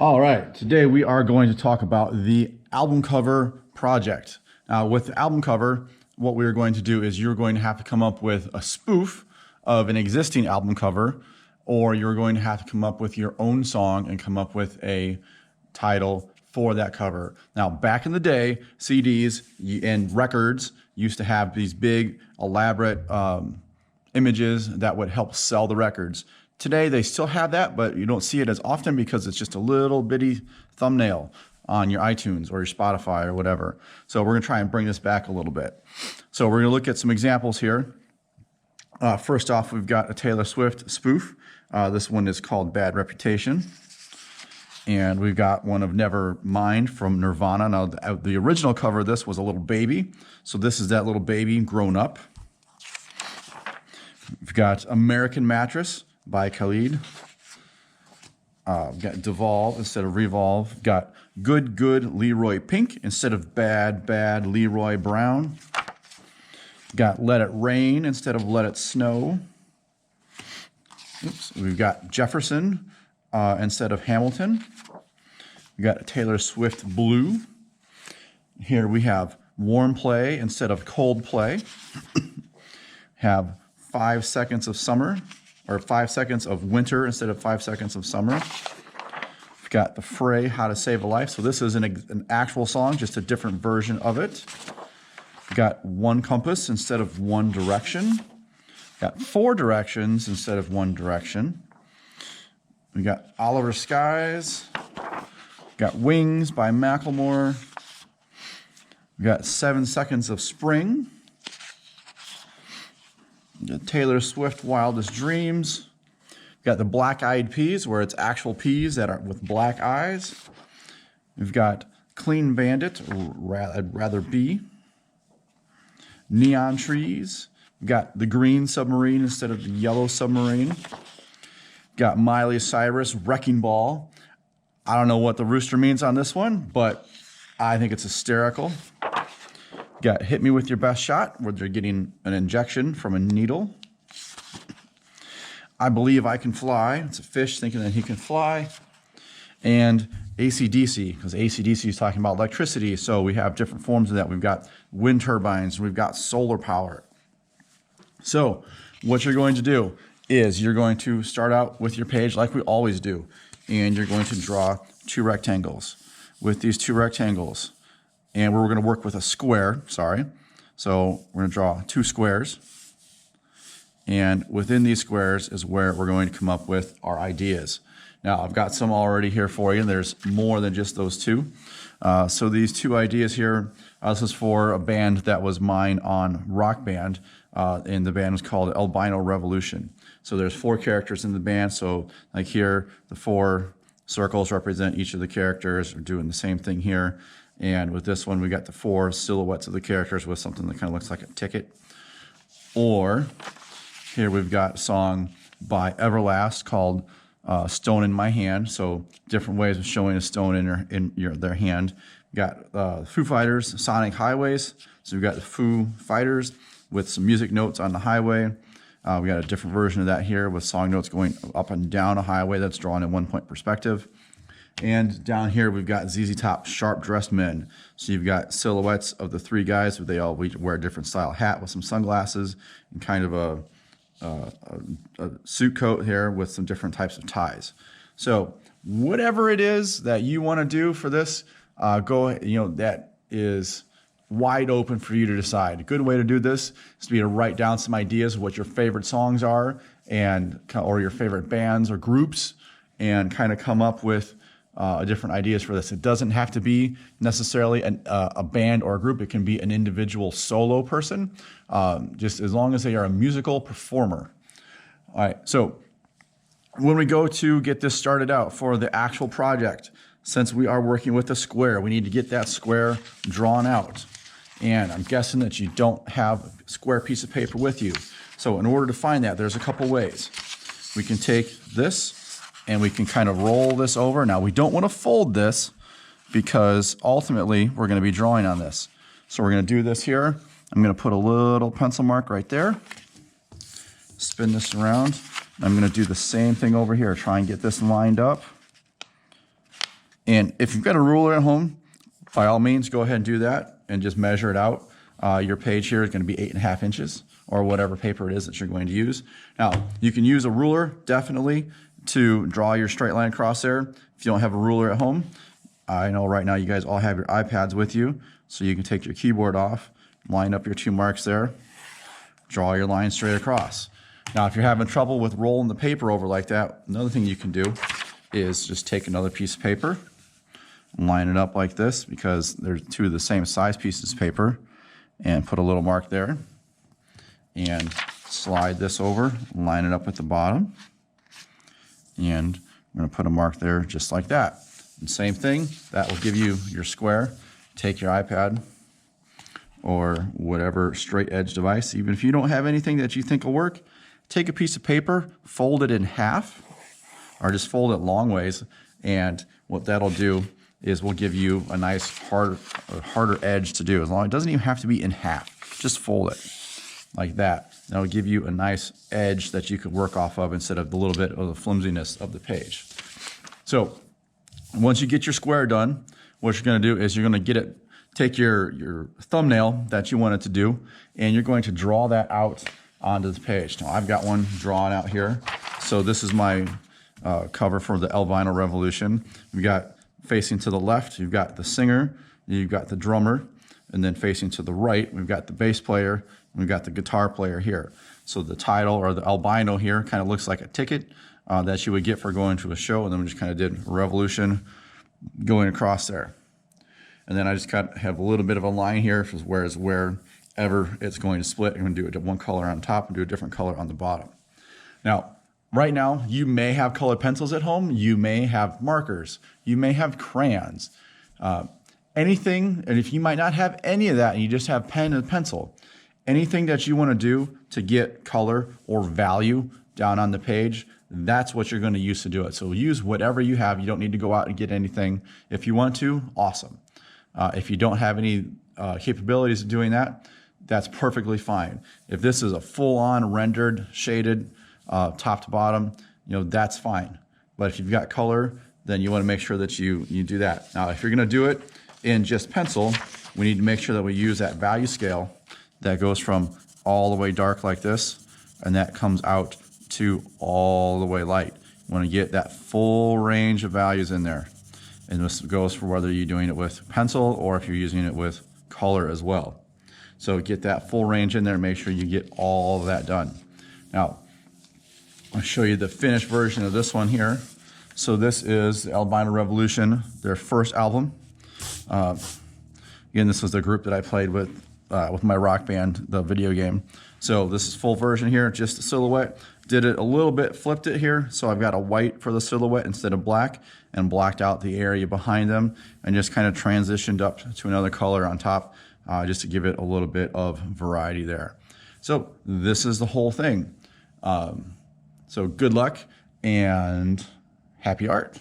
All right, today we are going to talk about the album cover project. Now, with the album cover, what we're going to do is you're going to have to come up with a spoof of an existing album cover, or you're going to have to come up with your own song and come up with a title for that cover. Now, back in the day, CDs and records used to have these big, elaborate images that would help sell the records. Today, they still have that, but you don't see it as often because it's just a little bitty thumbnail on your iTunes or your Spotify or whatever. So we're going to try and bring this back a little bit. So we're going to look at some examples here. First off, we've got a Taylor Swift spoof. This one is called Bad Reputation. And we've got one of Nevermind from Nirvana. Now, the original cover of this was a little baby. So this is that little baby grown up. We've got American Mattress by Khalid. We've got Devolve instead of Revolve. We've got Good Good Leroy Pink instead of Bad Bad Leroy Brown. We've got Let It Rain instead of Let It Snow. Oops. We've got Jefferson instead of Hamilton. We've got Taylor Swift Blue. Here we have Warm Play instead of Cold Play. Have 5 seconds of summer, or 5 seconds of winter instead of 5 seconds of summer. We've got The Fray, How to Save a Life. So this is an actual song, just a different version of it. We've got One Compass instead of One Direction. We've got Four Directions instead of One Direction. We got Oliver Skies. We've got Wings by Macklemore. We've got 7 Seconds of Spring. Taylor Swift Wildest Dreams. We've got the Black Eyed Peas, where it's actual peas that are with black eyes. We've got Clean Bandit, I'd Rather Be. Neon Trees. We've got the Green Submarine instead of the Yellow Submarine. We've got Miley Cyrus, Wrecking Ball. I don't know what the rooster means on this one, but I think it's hysterical. Got Hit Me With Your Best Shot, where they're getting an injection from a needle. I Believe I Can Fly. It's a fish thinking that he can fly. And AC/DC, because AC/DC is talking about electricity, so we have different forms of that. We've got wind turbines, we've got solar power. So what you're going to do is you're going to start out with your page like we always do, and you're going to draw two rectangles. With these two rectangles, and we're going to work with a square, So we're going to draw two squares. And within these squares is where we're going to come up with our ideas. Now, I've got some already here for you. There's more than just those two. So these two ideas here, this is for a band that was mine on Rock Band, and the band was called Albino Revolution. So there's 4 characters in the band. So like here, the 4 circles represent each of the characters. We're doing the same thing here. And with this one, we got the 4 silhouettes of the characters with something that kind of looks like a ticket. Or here we've got a song by Everlast called Stone in My Hand. So different ways of showing a stone in their hand. We got Foo Fighters, Sonic Highways. So we've got the Foo Fighters with some music notes on the highway. We got a different version of that here with song notes going up and down a highway that's drawn in 1-point perspective. And down here, we've got ZZ Top, Sharp Dressed Men. So you've got silhouettes of the 3 guys, but they all wear a different style hat with some sunglasses and kind of a suit coat here with some different types of ties. So whatever it is that you want to do for this, that is wide open for you to decide. A good way to do this is to write down some ideas of what your favorite songs are or your favorite bands or groups, and kind of come up with different ideas for this. It doesn't have to be necessarily a band or a group. It can be an individual solo person, just as long as they are a musical performer. All right, so when we go to get this started out for the actual project, since we are working with a square, we need to get that square drawn out. And I'm guessing that you don't have a square piece of paper with you. So in order to find that, there's a couple ways. We can take this and we can kind of roll this over. Now, we don't want to fold this because ultimately we're going to be drawing on this. So we're going to do this here. I'm going to put a little pencil mark right there. Spin this around. I'm going to do the same thing over here. Try and get this lined up. And if you've got a ruler at home, by all means, go ahead and do that and just measure it out. Your page here is going to be 8.5 inches or whatever paper it is that you're going to use. Now, you can use a ruler, definitely, to draw your straight line across there. If you don't have a ruler at home, I know right now you guys all have your iPads with you, so you can take your keyboard off, line up your 2 marks there, draw your line straight across. Now, if you're having trouble with rolling the paper over like that, another thing you can do is just take another piece of paper, line it up like this, because there's 2 of the same size pieces of paper, and put a little mark there, and slide this over, line it up at the bottom, and I'm going to put a mark there just like that. And same thing, that will give you your square. Take your iPad or whatever straight edge device, even if you don't have anything that you think will work, take a piece of paper, fold it in half, or just fold it long ways, and what that'll do is we'll give you a nice harder edge to do. As long as it doesn't even have to be in half, just fold it like that. That'll give you a nice edge that you can work off of instead of the little bit of the flimsiness of the page. So once you get your square done, what you're going to do is you're going to take your thumbnail that you want it to do, and you're going to draw that out onto the page. Now I've got one drawn out here. So this is my cover for the Albino Revolution. We've got facing to the left, you've got the singer, you've got the drummer, and then facing to the right, we've got the bass player, and we've got the guitar player here. So the title, or the albino here, kind of looks like a ticket that you would get for going to a show, and then we just kind of did Revolution going across there. And then I just have a little bit of a line here, whereas wherever it's going to split, I'm going to do one color on top and do a different color on the bottom. Now, right now, you may have colored pencils at home, you may have markers, you may have crayons, anything, and if you might not have any of that and you just have pen and pencil, anything that you want to do to get color or value down on the page, that's what you're going to use to do it. So use whatever you have. You don't need to go out and get anything. If you want to, awesome. If you don't have any capabilities of doing that, that's perfectly fine. If this is a full-on rendered, shaded, top to bottom, that's fine. But if you've got color, then you want to make sure that you do that. Now, if you're going to do it in just pencil, we need to make sure that we use that value scale that goes from all the way dark like this, and that comes out to all the way light. You want to get that full range of values in there. And this goes for whether you're doing it with pencil or if you're using it with color as well. So get that full range in there and make sure you get all of that done. Now, I'll show you the finished version of this one here. So this is the Albino Revolution, their first album. Again, this was the group that I played with my rock band, the video game. So this is full version here, just the silhouette. Did it a little bit, flipped it here, so I've got a white for the silhouette instead of black, and blacked out the area behind them, and just kind of transitioned up to another color on top, just to give it a little bit of variety there. So this is the whole thing. So good luck and happy art.